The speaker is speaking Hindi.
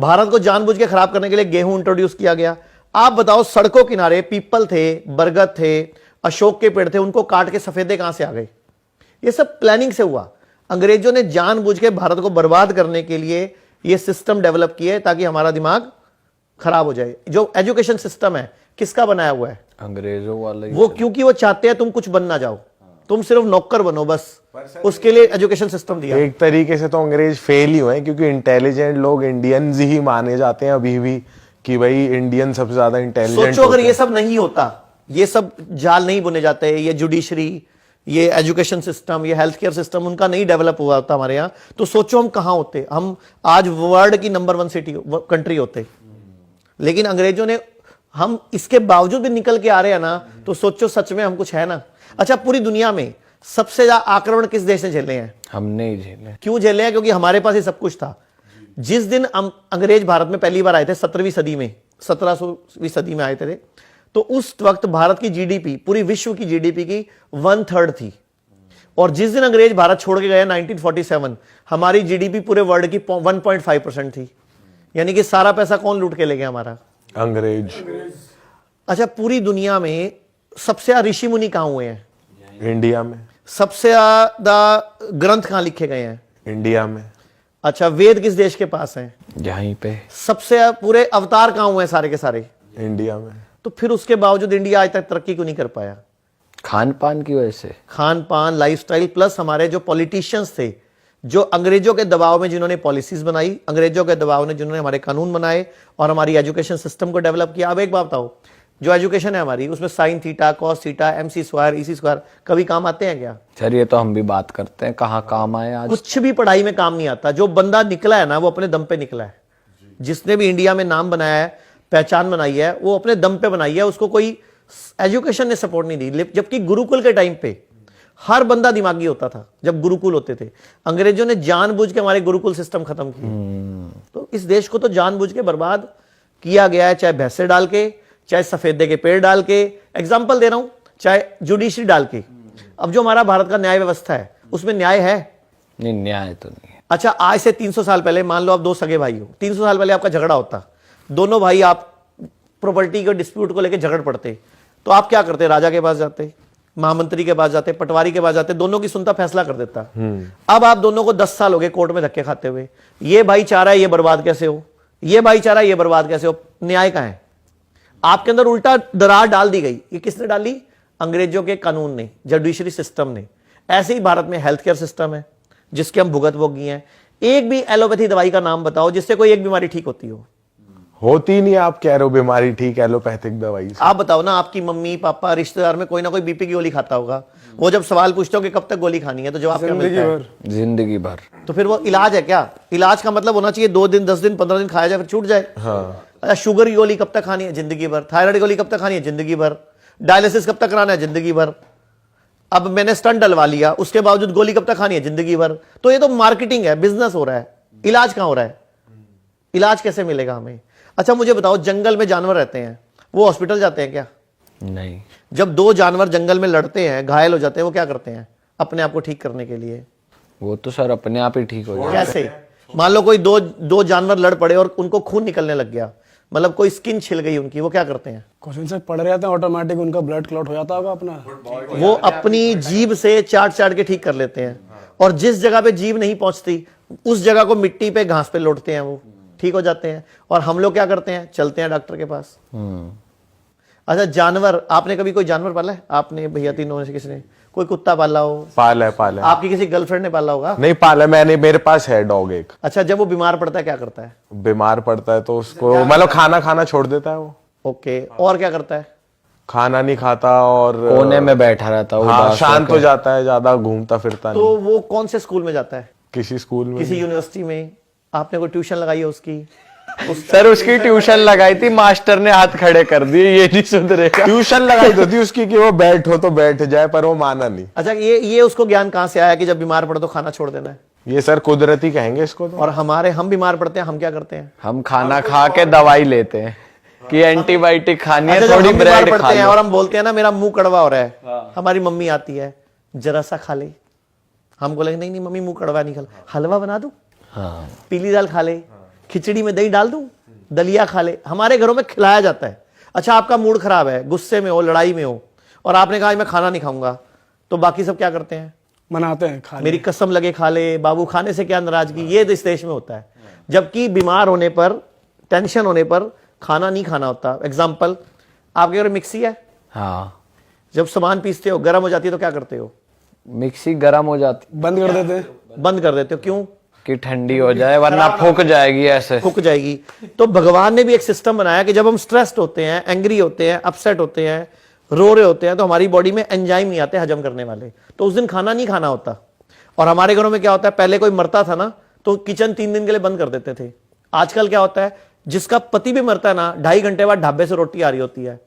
भारत को जानबूझ के खराब करने के लिए गेहूं इंट्रोड्यूस किया गया। आप बताओ, सड़कों किनारे पीपल थे, बरगद थे, अशोक के पेड़ थे, उनको काट के सफेदे कहां से आ गए? ये सब प्लानिंग से हुआ। अंग्रेजों ने जानबूझ के भारत को बर्बाद करने के लिए ये सिस्टम डेवलप किए ताकि हमारा दिमाग खराब हो जाए। जो एजुकेशन सिस्टम है किसका बनाया हुआ है? अंग्रेजों वाला ही। वो क्योंकि वो चाहते हैं तुम कुछ बन ना जाओ, तुम सिर्फ नौकर बनो बस, उसके लिए एजुकेशन सिस्टम दिया। एक तरीके से तो अंग्रेज फेल ही हुए हैं, क्योंकि इंटेलिजेंट लोग इंडियंस ही माने जाते हैं अभी भी कि भाई इंडियन सबसे ज्यादा इंटेलिजेंट। सोचो अगर ये सब नहीं होता, ये सब जाल नहीं बुने जाते, ये जुडिशरी, ये एजुकेशन सिस्टम, ये हेल्थ केयर सिस्टम उनका नहीं डेवलप हुआ होता हमारे यहाँ, तो सोचो हम कहां होते? हम आज वर्ल्ड की नंबर 1 सिटी कंट्री होते। लेकिन अंग्रेजों ने, हम इसके बावजूद भी निकल के आ रहे हैं ना, तो सोचो सच में हम कुछ है ना। अच्छा, पूरी दुनिया में सबसे ज्यादा आक्रमण किस देश ने झेले हैं? हमने ही झेले। क्यों झेले हैं? क्योंकि हमारे पास ही सब कुछ था। जिस दिन अंग्रेज भारत में पहली बार आए थे 17वीं सदी में, 1700वीं सदी में आए थे, तो उस वक्त भारत की जीडीपी पूरी विश्व की जीडीपी की 1/3 थी। और जिस दिन अंग्रेज भारत छोड़ के गए 1947, हमारी जीडीपी पूरे वर्ल्ड की 1.5% थी। यानी कि सारा पैसा कौन लूट के ले गया? हमारा अंग्रेज। अच्छा, पूरी दुनिया में सबसे ज्यादा ऋषि मुनि कहां हुए हैं? इंडिया में। सबसे ज्यादा ग्रंथ कहां लिखे गए हैं? इंडिया में। अच्छा, वेद किस देश के पास हैं? यहीं पे। सबसे पूरे अवतार कहां हुए हैं सारे के सारे? इंडिया में। तो फिर उसके बावजूद इंडिया आज तक तरक्की क्यों नहीं कर पाया? खान पान की वजह से। खान पान, लाइफस्टाइल, प्लस हमारे जो पॉलिटिशियंस थे, जो अंग्रेजों के दबाव में जिन्होंने पॉलिसीज बनाई, अंग्रेजों के दबाव में जिन्होंने हमारे कानून बनाए और हमारी एजुकेशन सिस्टम को डेवलप किया। अब एक बात बताओ, जो एजुकेशन है हमारी, उसमें sine theta, cos theta, MC square, EC square कभी काम आते हैं क्या? सर ये तो हम भी बात करते हैं, कहाँ काम आए आज? कुछ भी पढ़ाई में काम नहीं आता। जो बंदा निकला है ना, वो अपने दम पे निकला है। जिसने भी इंडिया में नाम बनाया है, पहचान बनाई है, वो अपने दम पे बनाई है। उसको कोई एजुकेशन ने सपोर्ट नहीं दी। जबकि गुरुकुल के टाइम पे हर बंदा दिमागी होता था जब गुरुकुल होते थे। अंग्रेजों ने जानबूझ के हमारे गुरुकुल सिस्टम खत्म किया। तो इस देश को तो जानबूझ के बर्बाद किया गया है, चाहे भैंसे डाल के, चाहे सफेदे के पेड़ डाल के, एग्जाम्पल दे रहा हूं, चाहे जुडिशरी डाल के। अब जो हमारा भारत का न्याय व्यवस्था है, उसमें न्याय है? नहीं, न्याय तो नहीं है। अच्छा, आज से 300 साल पहले मान लो आप दो सगे भाई हो, 300 साल पहले आपका झगड़ा होता, दोनों भाई आप प्रॉपर्टी के डिस्प्यूट को लेकर झगड़ पड़ते, तो आप क्या करते? राजा के पास जाते, महामंत्री के पास जाते, पटवारी के पास जाते, दोनों की सुनता, फैसला कर देता। अब आप दोनों को 10 साल हो गए कोर्ट में धक्के खाते हुए। ये भाई चाह रहा है ये बर्बाद कैसे हो, ये भाई चाह रहा है ये बर्बाद कैसे हो। न्याय कहां है? आपके अंदर उल्टा दरार डाल दी गई। ये किसने डाली? अंग्रेजों के कानून ने, जुडिशरी सिस्टम ने। ऐसे ही भारत में हेल्थ केयर सिस्टम है जिसके हम भुगत भोगी हैं। एक भी एलोपैथी दवाई का नाम बताओ जिससे कोई एक बीमारी ठीक होती हो। होती नहीं। आप कह रहे हो बीमारी ठीक एलोपैथिक दवाई से। आप बताओ ना, आपकी मम्मी पापा रिश्तेदार में कोई ना कोई बीपी की गोली खाता होगा। वो जब सवाल पूछते हो कि कब तक गोली खानी है, तो जवाब क्या मिलता है? जिंदगी भर। तो फिर वो इलाज है क्या? इलाज का मतलब होना चाहिए 2 दिन, 10 दिन, 15 दिन खाया जाए फिर छूट जाए। हाँ। अच्छा, शुगर की गोली कब तक खानी है? जिंदगी भर। थायराइड की गोली कब तक खानी है? जिंदगी भर। डायलिसिस कब तक कराना है? जिंदगी भर। अब मैंने स्टंट डलवा लिया, उसके बावजूद गोली कब तक खानी है? जिंदगी भर। तो ये तो मार्केटिंग है, बिजनेस हो रहा है। इलाज कहां हो रहा है? इलाज कैसे मिलेगा हमें? अच्छा मुझे बताओ, जंगल में जानवर रहते हैं, वो हॉस्पिटल जाते हैं क्या? नहीं। जब 2 जानवर जंगल में लड़ते हैं, घायल हो जाते हैं, वो क्या करते हैं अपने आप को ठीक करने के लिए? वो तो सर अपने आप ही ठीक हो जाए। कैसे? मान लो कोई दो जानवर लड़ पड़े और उनको खून निकलने लग गया, मतलब कोई स्किन छिल गई उनकी, वो क्या करते हैं? क्वेश्चन से पढ़ रहे थे, ऑटोमेटिक उनका ब्लड क्लॉट हो जाता होगा अपना। वो अपनी जीभ से चाट चाट के ठीक कर लेते हैं। और जिस जगह पे जीभ नहीं पहुंचती, उस जगह को मिट्टी पे, घास पे लौटते हैं, वो ठीक हो जाते हैं। और हम लोग क्या करते हैं? चलते हैं डॉक्टर के पास। अच्छा, जानवर, आपने कभी कोई जानवर पाला है? आपने भैया तीनों में से किसी ने कोई कुत्ता पाला हो? पाला है। आपकी किसी गर्लफ्रेंड ने पाला होगा? नहीं पाला मैंने, मेरे पास है डॉग एक। अच्छा, जब वो बीमार पड़ता है क्या करता है? बीमार पड़ता है तो उसको मतलब खाना खाना छोड़ देता है वो। ओके, और क्या करता है? खाना नहीं खाता और कोने में बैठा रहता है, हाँ, उदास शांत होकर। हो जाता है, ज्यादा घूमता फिरता तो नहीं। वो कौन से स्कूल में जाता है? किसी स्कूल में। किसी यूनिवर्सिटी में? आपने कोई ट्यूशन लगाई है उसकी? सर उसकी ट्यूशन लगाई थी, मास्टर ने हाथ खड़े कर दिए, ये नहीं सुधरेगा। ट्यूशन लगाई तो थी उसकी कि वो बैठो तो बैठ जाए, पर वो माना नहीं। अच्छा, ये उसको ज्ञान कहां से आया कि जब बीमार पड़ो तो खाना छोड़ देना है? ये सर कुदरती कहेंगे इसको तो। और हम बीमार पड़ते हैं, हम क्या करते हैं? हम खाना खा के दवाई लेते हैं कि एंटीबायोटिक खानी है, अच्छा, जब थोड़ी हम बीमार ब्रेड खा पड़ते हैं लो। और हम बोलते हैं ना मेरा मुंह कड़वा हो रहा है, हमारी मम्मी आती है, जरा सा खा ले। हम बोलेंगे नहीं नहीं मम्मी मुंह कड़वा नहीं, खा, हलवा बना दूं, हाँ। पीली दाल खा ले, खिचड़ी में दही डाल दूं, दलिया खा ले। हमारे घरों में खिलाया जाता है। अच्छा, आपका मूड खराब है, गुस्से में हो, लड़ाई में हो, और आपने कहा मैं खाना नहीं खाऊंगा, तो बाकी सब क्या करते हैं? मनाते हैं, खा मेरी कसम लगे खा ले बाबू, खाने से क्या नाराजगी, ये इस देश में होता है। जबकि बीमार होने पर, टेंशन होने पर खाना नहीं खाना होता। एग्जाम्पल, आपके घर मिक्सी है, हाँ, जब सामान पीसते हो गर्म हो जाती है तो क्या करते हो? मिक्सी गर्म हो जाती, बंद कर देते हैं। बंद कर देते हो। क्यों? कि ठंडी हो जाए, वरना फूक जाएगी ऐसे। फूक जाएगी। तो भगवान ने भी एक सिस्टम बनाया कि जब हम स्ट्रेस्ड होते हैं, एंग्री होते हैं, अपसेट होते हैं, रो रहे होते हैं, तो हमारी बॉडी में एंजाइम नहीं आते हजम करने वाले, तो उस दिन खाना नहीं खाना होता। और हमारे घरों में क्या होता है, पहले कोई मरता था ना तो किचन 3 दिन के लिए बंद कर देते थे। आजकल क्या होता है, जिसका पति भी मरता है ना, 2.5 घंटे बाद ढाबे से रोटी आ रही होती है।